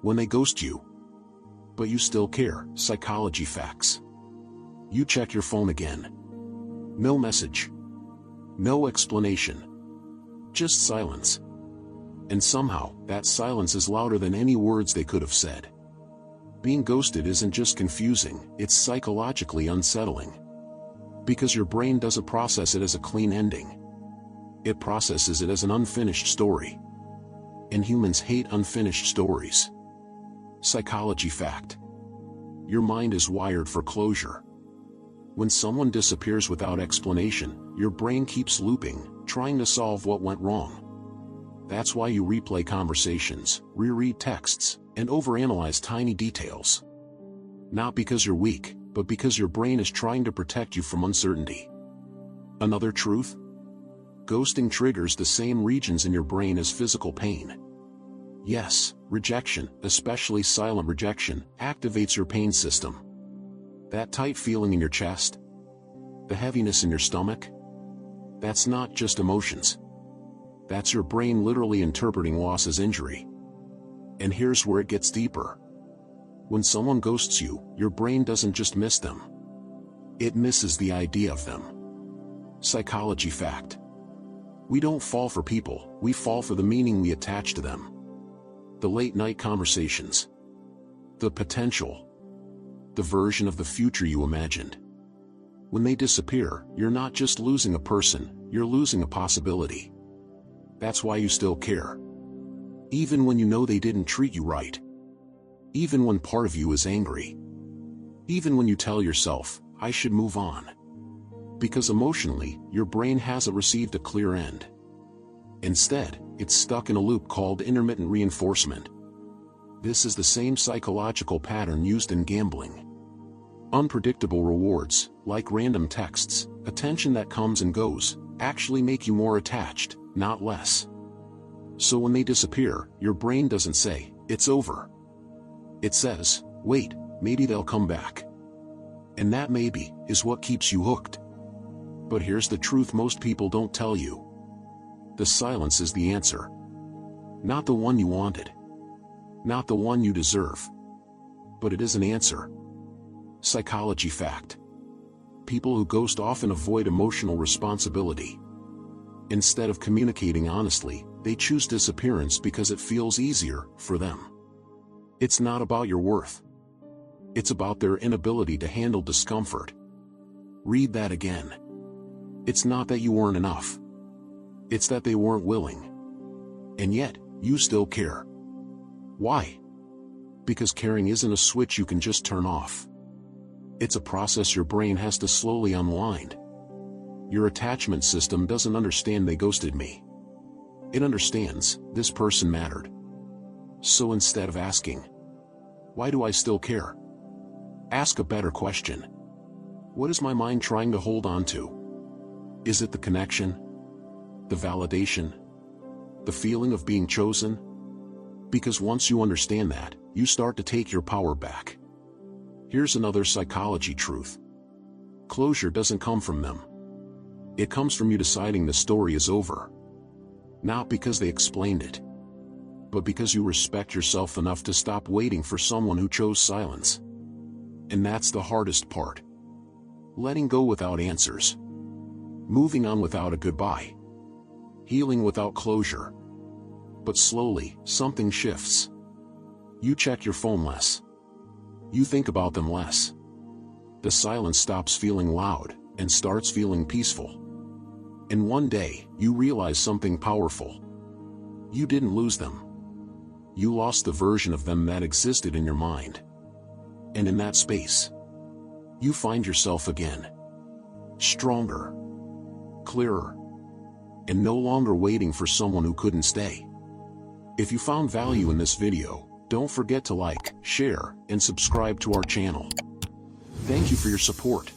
when they ghost you. But you still care. Psychology facts. You check your phone again. No message. No explanation. Just silence. And somehow, that silence is louder than any words they could have said. Being ghosted isn't just confusing, it's psychologically unsettling. Because your brain doesn't process it as a clean ending. It processes it as an unfinished story. And humans hate unfinished stories. Psychology fact. Your mind is wired for closure. When someone disappears without explanation, your brain keeps looping, trying to solve what went wrong. That's why you replay conversations, reread texts, and overanalyze tiny details. Not because you're weak, but because your brain is trying to protect you from uncertainty. Another truth? Ghosting triggers the same regions in your brain as physical pain. Yes, rejection, especially silent rejection, activates your pain system. That tight feeling in your chest? The heaviness in your stomach? That's not just emotions. That's your brain literally interpreting loss as injury. And here's where it gets deeper. When someone ghosts you, your brain doesn't just miss them. It misses the idea of them. Psychology fact. We don't fall for people, we fall for the meaning we attach to them. The late-night conversations. The potential. The version of the future you imagined. When they disappear, you're not just losing a person, you're losing a possibility. That's why you still care. Even when you know they didn't treat you right. Even when part of you is angry. Even when you tell yourself, I should move on. Because emotionally, your brain hasn't received a clear end. Instead, it's stuck in a loop called intermittent reinforcement. This is the same psychological pattern used in gambling. Unpredictable rewards, like random texts, attention that comes and goes, actually make you more attached, not less. So when they disappear, your brain doesn't say, it's over. It says, wait, maybe they'll come back. And that maybe is what keeps you hooked. But here's the truth most people don't tell you. The silence is the answer. Not the one you wanted. Not the one you deserve. But it is an answer. Psychology fact. People who ghost often avoid emotional responsibility. Instead of communicating honestly, they choose disappearance because it feels easier for them. It's not about your worth. It's about their inability to handle discomfort. Read that again. It's not that you weren't enough. It's that they weren't willing. And yet, you still care. Why? Because caring isn't a switch you can just turn off. It's a process your brain has to slowly unwind. Your attachment system doesn't understand they ghosted me. It understands, this person mattered. So instead of asking, why do I still care? Ask a better question. What is my mind trying to hold on to? Is it the connection? The validation? The feeling of being chosen? Because once you understand that, you start to take your power back. Here's another psychology truth. Closure doesn't come from them. It comes from you deciding the story is over. Not because they explained it, but because you respect yourself enough to stop waiting for someone who chose silence. And that's the hardest part. Letting go without answers. Moving on without a goodbye. Healing without closure. But slowly, something shifts. You check your phone less. You think about them less. The silence stops feeling loud, and starts feeling peaceful. And one day, you realize something powerful. You didn't lose them. You lost the version of them that existed in your mind. And in that space, you find yourself again. Stronger. Clearer. And no longer waiting for someone who couldn't stay. If you found value in this video, don't forget to like, share, and subscribe to our channel. Thank you for your support.